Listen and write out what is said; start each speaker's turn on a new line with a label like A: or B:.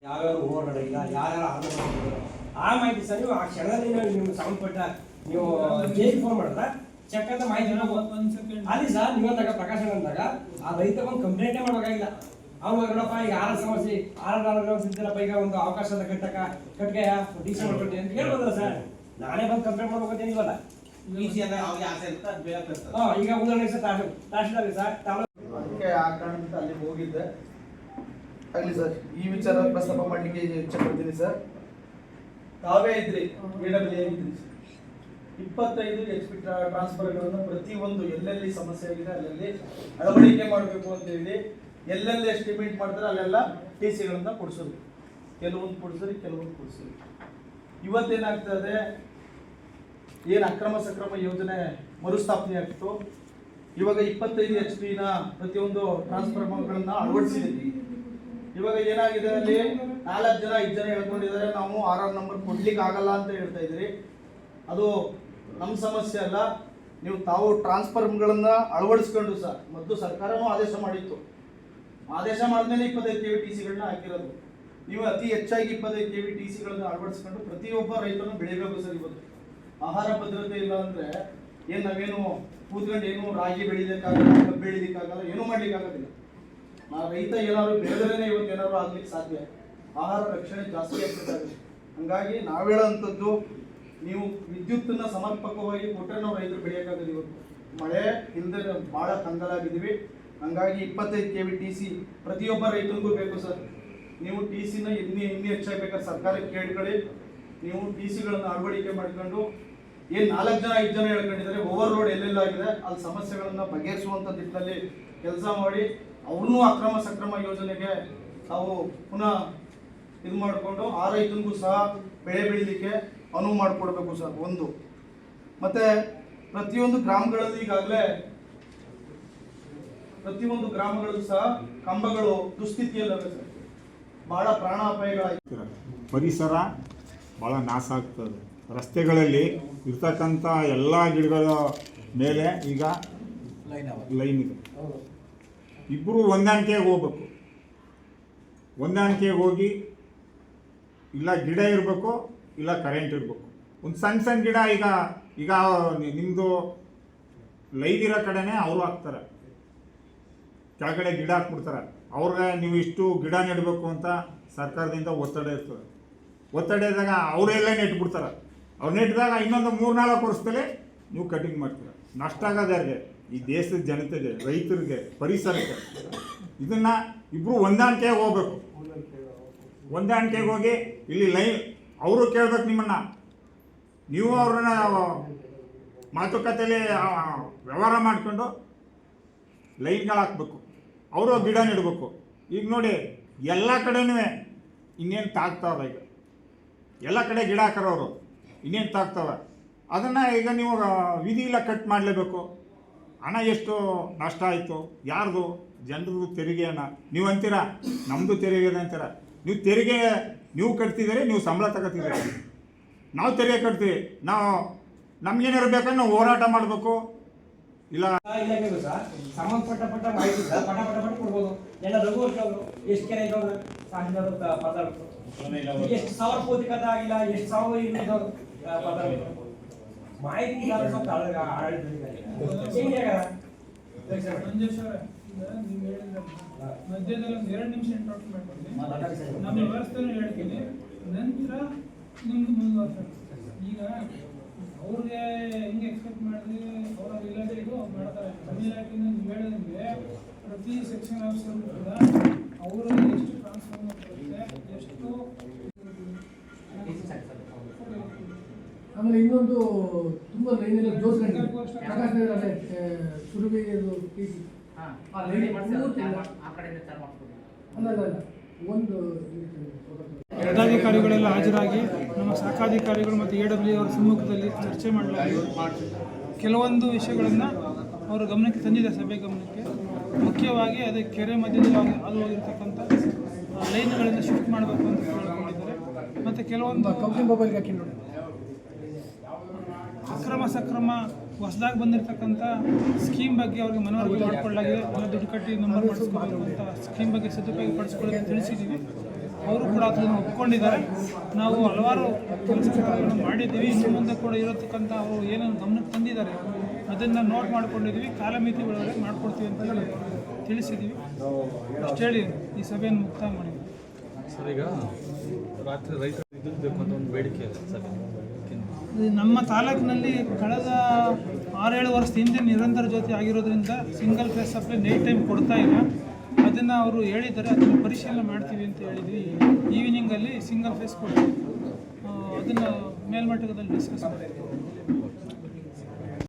A: ಯಾವ್ಯಾವ ಓವರ್ ನಡೆಯಿಲ್ಲ ಯಾರ್ಯಾರು ಆಂದೋಲನ ಮಾಡಿದ್ರು ಆ ಮಾಹಿತಿ ಸರ್ ನೀವು ಆ ಕ್ಷಣದಲ್ಲಿ ನಿಮ್ಗೆ ಸಂಬಂಧಪಟ್ಟ ನೀವು ಜೈಲಿಗೆ ಫೋನ್ ಮಾಡಿದ್ರೆ ಚೆಕ್ ಅಂತ ಮಾಹಿತಿ ಅಲ್ಲಿ ಸರ್ ನೀವಂದಾಗ ಪ್ರಕಾಶನ ಅಂದಾಗ ಆ ರೈತ ಒಂದು ಕಂಪ್ಲೇಂಟೇ ಮಾಡಬೇಕಾಗಿಲ್ಲ. ಅವ್ನು ನೋಡಪ್ಪ ಈಗ ಆರ ಸಮಸ್ಯೆ ಸಿಗ್ತಿಲ್ಲಪ್ಪ ಈಗ ಒಂದು ಅವಕಾಶದ ಕಟ್ಗೆಯ ಡಿ ಸಿ ಮಾಡ್ಕೊಳ್ತೀನಿ ಅಂತ ಹೇಳ್ಬೋದಲ್ಲ ಸರ್. ನಾನೇ ಬಂದು ಕಂಪ್ಲೇಂಟ್ ಮಾಡ್ಬೇಕಂತೇನಿವಲ್ಲ ಈಗ ಉದಾಹರಣೆ ಸರ್ ತಹಶೀಲ್ದಾರ್ ಸರ್
B: ಅದಕ್ಕೆ ಆ ಕಾರಣದಿಂದ ಅಲ್ಲಿ ಹೋಗಿದ್ದೆ. ಆಗಲಿ ಸರ್, ಈ ವಿಚಾರ ಪ್ರಸ್ತಾಪ ಮಾಡಲಿಕ್ಕೆ ಇಚ್ಛೆ ಪಡ್ತೀನಿ ಸರ್. ತಾವೇ ಇದ್ರಿ ಇದ್ರಿ 25 HP ಟ್ರಾನ್ಸ್ಫರ್ಗಳನ್ನು ಪ್ರತಿಯೊಂದು ಎಲ್ಲೆಲ್ಲಿ ಸಮಸ್ಯೆ ಆಗಿದೆ ಅಲ್ಲಲ್ಲಿ ಅಳವಡಿಕೆ ಮಾಡಬೇಕು ಅಂತ ಹೇಳಿ ಎಲ್ಲೆಲ್ಲಿ ಎಸ್ಟಿಮೇಟ್ ಮಾಡ್ತಾರೆ ಅಲ್ಲೆಲ್ಲ TCಗಳನ್ನ ಕೊಡಿಸೋದು, ಕೆಲವೊಂದು ಕೊಡಿಸ್ರಿ ಕೆಲವೊಂದು ಕೊಡಿಸ್ರಿ. ಇವತ್ತೇನಾಗ್ತದೆ, ಏನು ಅಕ್ರಮ ಸಕ್ರಮ ಯೋಜನೆ ಮರುಸ್ಥಾಪನೆ ಆಗ್ತು, ಇವಾಗ 25 HP ಪ್ರತಿಯೊಂದು ಟ್ರಾನ್ಸ್ಫಾರ್ಮರ್ಗಳನ್ನ ಅಳವಡಿಸಿದ್ದೀವಿ. ಇವಾಗ ಏನಾಗಿದೆ, ಅಲ್ಲಿ 4 ಜನ 5 ಜನ ಹೇಳ್ಕೊಂಡಿದ್ದಾರೆ ನಾವು RR ನಂಬರ್ ಕೊಡ್ಲಿಕ್ಕೆ ಆಗಲ್ಲ ಅಂತ ಹೇಳ್ತಾ ಇದ್ರಿ. ಅದು ನಮ್ಮ ಸಮಸ್ಯೆ ಅಲ್ಲ, ನೀವು ತಾವು ಟ್ರಾನ್ಸ್ಫಾರ್ಮರ್ಗಳನ್ನ ಅಳವಡಿಸ್ಕೊಂಡು ಸರ್ ಮೊದಲು ಸರ್ಕಾರನೂ ಆದೇಶ ಮಾಡಿತ್ತು. ಆದೇಶ ಮಾಡಿದ್ಮೇಲೆ 25 KV TCಗಳನ್ನ ಹಾಕಿರೋದು. ನೀವು ಅತಿ ಹೆಚ್ಚಾಗಿ 25 KV TCಗಳನ್ನ ಅಳವಡಿಸ್ಕೊಂಡು ಪ್ರತಿಯೊಬ್ಬ ರೈತನು ಬೆಳಿಬೇಕು ಸರ್. ಇವತ್ತು ಆಹಾರ ಭದ್ರತೆ ಇಲ್ಲ ಅಂದ್ರೆ ಏನು ನಾವೇನು ಕೂತ್ಕೊಂಡು ಏನು ರಾಗಿ ಬೆಳಿಲಿಕ್ಕಾಗಲ್ಲ, ಕಬ್ಬು ಬೆಳಿಲಿಕ್ಕಾಗಲ್ಲ, ಏನೂ ಮಾಡ್ಲಿಕ್ಕಾಗೋದಿಲ್ಲ. ರೈತ ಏನಾದ್ರು ಬೆಳೆದ್ರೇನೆ ಇವತ್ತು ಏನಾದ್ರು ಆಗ್ಲಿಕ್ಕೆ ಸಾಧ್ಯ. ಆಹಾರ ರಕ್ಷಣೆ ಜಾಸ್ತಿ ಆಗ್ಬೇಕಾಗುತ್ತೆ. ಹಂಗಾಗಿ ನಾವು ಹೇಳೋಂಥದ್ದು, ನೀವು ವಿದ್ಯುತ್ತನ್ನ ಸಮರ್ಪಕವಾಗಿ ಕೊಟ್ಟರೆ ನಾವು ರೈತರು ಬೆಳೆಯೋಕ್ಕಾಗಲ್ಲ. ಇವತ್ತು ಮಳೆ ಇಲ್ಲದೆ ಭಾಳ ಕಂಗಾಲಾಗಿದ್ದೀವಿ. ಹಂಗಾಗಿ 25 KV TC ಪ್ರತಿಯೊಬ್ಬ ರೈತನಿಗೂ ಬೇಕು ಸರ್. ನೀವು TCನ ಇನ್ನೂ ಹೆಚ್ಚಾಗಬೇಕಾದ್ರೆ ಸರ್ಕಾರಕ್ಕೆ ಕೇಳ್ಕೊಳ್ಳಿ. ನೀವು TCಗಳನ್ನ ಅಳವಡಿಕೆ ಮಾಡ್ಕೊಂಡು ಏನು 4 ಜನ 5 ಜನ ಹೇಳ್ಕೊಂಡಿದ್ದಾರೆ, ಓವರ್ಲೋಡ್ ಎಲ್ಲೆಲ್ಲಾಗಿದೆ ಅಲ್ಲಿ ಸಮಸ್ಯೆಗಳನ್ನ ಬಗೆಹರಿಸುವಂಥ ನಿಟ್ಟಿನಲ್ಲಿ ಕೆಲಸ ಮಾಡಿ ಅವ್ರನ್ನೂ ಅಕ್ರಮ ಸಕ್ರಮ ಯೋಜನೆಗೆ ತಾವು ಪುನಃ ಇದು ಮಾಡಿಕೊಂಡು ಆ ರೈತನಿಗೂ ಸಹ ಬೆಳೆ ಬೆಳೀಲಿಕ್ಕೆ ಅನುವು ಮಾಡಿಕೊಡ್ಬೇಕು ಸರ್. ಒಂದು ಮತ್ತೆ ಪ್ರತಿಯೊಂದು ಗ್ರಾಮಗಳಲ್ಲಿ ಈಗಾಗಲೇ ಪ್ರತಿಯೊಂದು ಗ್ರಾಮಗಳಲ್ಲೂ ಸಹ ಕಂಬಗಳು ದುಸ್ಥಿತಿಯಲ್ಲಿವೆ ಸರ್. ಬಹಳ ಪ್ರಾಣಾಪಾಯಗಳಾಗ್ತದೆ,
C: ಪರಿಸರ ಭಾಳ ನಾಶ ಆಗ್ತದೆ. ರಸ್ತೆಗಳಲ್ಲಿ ಇರ್ತಕ್ಕಂಥ ಎಲ್ಲ ಗಿಡಗಳ ಮೇಲೆ ಈಗ ಲೈನ್ ಇದೆ. ಇಬ್ಬರು ಹೊಂದಾಣಿಕೆಗೆ ಹೋಗ್ಬೇಕು. ಹೊಂದಾಣಿಕೆಗೆ ಹೋಗಿ ಇಲ್ಲ ಗಿಡ ಇರಬೇಕು ಇಲ್ಲ ಕರೆಂಟ್ ಇರಬೇಕು. ಒಂದು ಸಣ್ಣ ಸಣ್ಣ ಗಿಡ ಈಗ ನಿಮ್ಮದು ಲೈನ್ ಇರೋ ಕಡೆನೇ ಅವರು ಹಾಕ್ತಾರೆ, ಕೆಳಗಡೆ ಗಿಡ ಹಾಕ್ಬಿಡ್ತಾರೆ. ಅವ್ರಿಗೆ ನೀವು ಇಷ್ಟು ಗಿಡ ನೆಡಬೇಕು ಅಂತ ಸರ್ಕಾರದಿಂದ ಒತ್ತಡ ಇರ್ತದೆ. ಒತ್ತಡ ಇದ್ದಾಗ ಅವರೆಲ್ಲ ನೆಟ್ಬಿಡ್ತಾರೆ. ಅವ್ರು ನೆಟ್ಟಿದಾಗ ಇನ್ನೊಂದು 3-4 ವರ್ಷದಲ್ಲಿ ನೀವು ಕಟಿಂಗ್ ಮಾಡ್ತೀರ. ನಷ್ಟ ಆಗೋದು ಯಾರಿಗೆ? ಈ ದೇಶದ ಜನತೆಗೆ, ರೈತರಿಗೆ, ಪರಿಸರಕ್ಕೆ. ಇದನ್ನು ಇಬ್ಬರು ಹೊಂದಾಣಿಕೆಗೆ ಹೋಗ್ಬೇಕು. ಹೊಂದಾಣಿಕೆಗೆ ಹೋಗಿ ಇಲ್ಲಿ ಲೈನ್ ಅವರು ಕೇಳ್ಬೇಕು ನಿಮ್ಮನ್ನು, ನೀವು ಅವ್ರನ್ನ ಮಾತುಕತೆಯಲ್ಲಿ ವ್ಯವಹಾರ ಮಾಡಿಕೊಂಡು ಲೈನ್ಗಳು ಹಾಕ್ಬೇಕು. ಅವರು ಗಿಡ ನೆಡಬೇಕು. ಈಗ ನೋಡಿ ಎಲ್ಲ ಕಡೆನೂ ಇನ್ನೇನು ತಾಗ್ತಾವೆ. ಈಗ ಎಲ್ಲ ಕಡೆ ಗಿಡ ಹಾಕೋರು ಇನ್ನೇನು ತಾಗ್ತಾವೆ. ಅದನ್ನು ಈಗ ನೀವು ವಿಧಿ ಇಲ್ಲ ಕಟ್ ಮಾಡಲೇಬೇಕು. ಹಣ ಎಷ್ಟು ನಷ್ಟ ಆಯಿತು, ಯಾರ್ದು? ಜನರದು ತೆರಿಗೆ ಹಣ. ನೀವು ಅಂತೀರ ನಮ್ಮದು ತೆರಿಗೆ ಅಂತೀರ. ನೀವು ತೆರಿಗೆ ನೀವು ಕಟ್ತಿದ್ದೀರಿ, ನೀವು ಸಂಬಳ ತಗೋತಿದ್ದೀರಿ. ನಾವು ತೆರಿಗೆ ಕಟ್ತೀವಿ. ನಾವು ನಮ್ಗೇನಾರು ಬೇಕಂದ್ರೆ ನಾವು ಹೋರಾಟ ಮಾಡಬೇಕು. ಇಲ್ಲ
A: ಇಲಾಖೆಗೂ ಸಹ ಸಂಬಂಧಪಟ್ಟ ಮಾಹಿತಿ ಸಹ ಪಟ ಕೊಡ್ಬೋದು. ಎಲ್ಲ ರಘುವರ್ಷ ಅವರು ಎಷ್ಟು ಕೆರೆ ಇದ್ದವ್ರು ಸಾಹಿತ್ಯದವರು ಪದಾರ್ಥ ಎಷ್ಟು ಸಾವಿರ ಕೋಟಿ ಕಥೆ ಆಗಿಲ್ಲ, ಎಷ್ಟು ಸಾವಿರ ಇಲ್ಲಿದ್ದವರು ಪದಾರ್ಥ ಮಾಹಿತಿ
D: ಮಧ್ಯದಲ್ಲಿ ಒಂದು 2 ನಿಮಿಷ ಇಂಟರ್ವ್ಯೂ ಮಾಡ್ತೀನಿ. ನಮ್ಮ ವ್ಯವಸ್ಥೆನೂ ಹೇಳ್ತೀನಿ, ನಂತರ ನಿಮ್ದು ಮುಂದುವರ್ಸ. ಈಗ ಅವ್ರಿಗೆ ಹೆಂಗೆ ಎಕ್ಸ್ಪೆಕ್ಟ್ ಮಾಡಿದ್ರಿ, ಅವರ ಇಲಾಖೆಗೂ ಮಾಡ್ತಾರೆ. ನಮ್ಮ ಇಲಾಖೆಯಿಂದ ನೀವು ಹೇಳಿದಂಗೆ ಪ್ರತಿ ಸೆಕ್ಷನ್ ಆಫೀಸರ್ ಕೂಡ ಅವರು ಎಷ್ಟು ಟ್ರಾನ್ಸ್ಫಾರ್ಮರ್ ಬರುತ್ತೆ, ಎಷ್ಟು.
E: ಆಮೇಲೆ ಇನ್ನೊಂದು ತುಂಬ ಲೈನೆಲ್ಲ ಜೋಸ್ಕೊಂಡಿದೆ. ಪ್ರಕಾಶ್ ನಗರ ಸುರಭಿ ಒಂದು
D: ಪದಾಧಿಕಾರಿಗಳೆಲ್ಲ ಹಾಜರಾಗಿ ನಮ್ಮ ಶಾಖಾಧಿಕಾರಿಗಳು ಮತ್ತು AW ಅವರ ಸಮ್ಮುಖದಲ್ಲಿ ಚರ್ಚೆ ಮಾಡಲಾಗಿದೆ. ಕೆಲವೊಂದು ವಿಷಯಗಳನ್ನು ಅವರ ಗಮನಕ್ಕೆ ತಂದಿದೆ, ಸಭೆ ಗಮನಕ್ಕೆ. ಮುಖ್ಯವಾಗಿ ಅದೇ ಕೆರೆ ಮಧ್ಯದಲ್ಲಿ ಅದು ಹೋಗಿರ್ತಕ್ಕಂಥ ಲೈನ್ಗಳಿಂದ ಶಿಫ್ಟ್ ಮಾಡಬೇಕು ಅಂತ ಕೇಳಿಕೊಂಡಿದ್ದಾರೆ. ಮತ್ತು ಕೆಲವೊಂದು
E: ಕಂಪ್ನಿ ಮೊಬೈಲ್ಗೆ ಹಾಕಿ ನೋಡಿ,
D: ಅಕ್ರಮ ಸಕ್ರಮ ಹೊಸದಾಗಿ ಬಂದಿರತಕ್ಕಂಥ ಸ್ಕೀಮ್ ಬಗ್ಗೆ ಅವ್ರಿಗೆ ಮನವರಿಕೆ ಮಾಡಿಕೊಳ್ಳಲಾಗಿದೆ. ಎಲ್ಲ ದುಡ್ಡು ಕಟ್ಟಿ ನಂಬರ್ ಮಾಡಿಸ್ಕೋಬೇಕು ಅಂತ ಸ್ಕೀಮ್ ಬಗ್ಗೆ ಸದುಪಯೋಗ ಪಡಿಸ್ಕೊಳ್ಳೋಕೆ ತಿಳಿಸಿದ್ದೀವಿ. ಅವರು ಕೂಡ ಅದನ್ನು ಒಪ್ಕೊಂಡಿದ್ದಾರೆ. ನಾವು ಹಲವಾರು ಕೆಲಸಗಳನ್ನು ಮಾಡಿದ್ದೀವಿ. ಇನ್ನು ಮುಂದೆ ಕೂಡ ಇರತಕ್ಕಂಥ ಅವರು ಏನೇನು ಗಮನಕ್ಕೆ ತಂದಿದ್ದಾರೆ ಅದನ್ನು ನೋಟ್ ಮಾಡ್ಕೊಂಡಿದ್ದೀವಿ. ಕಾಲಮಿತಿ ಒಳಗಡೆ ಮಾಡ್ಕೊಡ್ತೀವಿ ಅಂತ ಹೇಳಿ ತಿಳಿಸಿದ್ದೀವಿ. ಅಷ್ಟು ಹೇಳಿ ಈ ಸಭೆಯನ್ನು ಮುಕ್ತಾಯ ಮಾಡಿದ್ದೀವಿ.
F: ಸರ್, ಈಗ ರಾತ್ರಿ ರೈತರು ವಿದ್ಯುತ್ ಬೇಕು ಅಂತ ಒಂದು ಬೇಡಿಕೆ ಇದೆ ಸರ್.
D: ನಮ್ಮ ತಾಲೂಕಿನಲ್ಲಿ ಕಳೆದ 6-7 ವರ್ಷದ ಹಿಂದೆ ನಿರಂತರ ಜ್ಯೋತಿ ಆಗಿರೋದ್ರಿಂದ single phase supply night time ಕೊಡ್ತಾ ಇಲ್ಲ. ಅದನ್ನು ಅವರು ಹೇಳಿದ್ದಾರೆ, ಅದನ್ನು ಪರಿಶೀಲನೆ ಮಾಡ್ತೀವಿ ಅಂತ ಹೇಳಿದ್ವಿ. ಈವ್ನಿಂಗಲ್ಲಿ ಸಿಂಗಲ್ ಫೇಸ್ ಕೊಡ್ತೀವಿ, ಅದನ್ನು ಮೇಲ್ಮಟ್ಟದಲ್ಲಿ ಡಿಸ್ಕಸ್ ಮಾಡ್ತೀವಿ.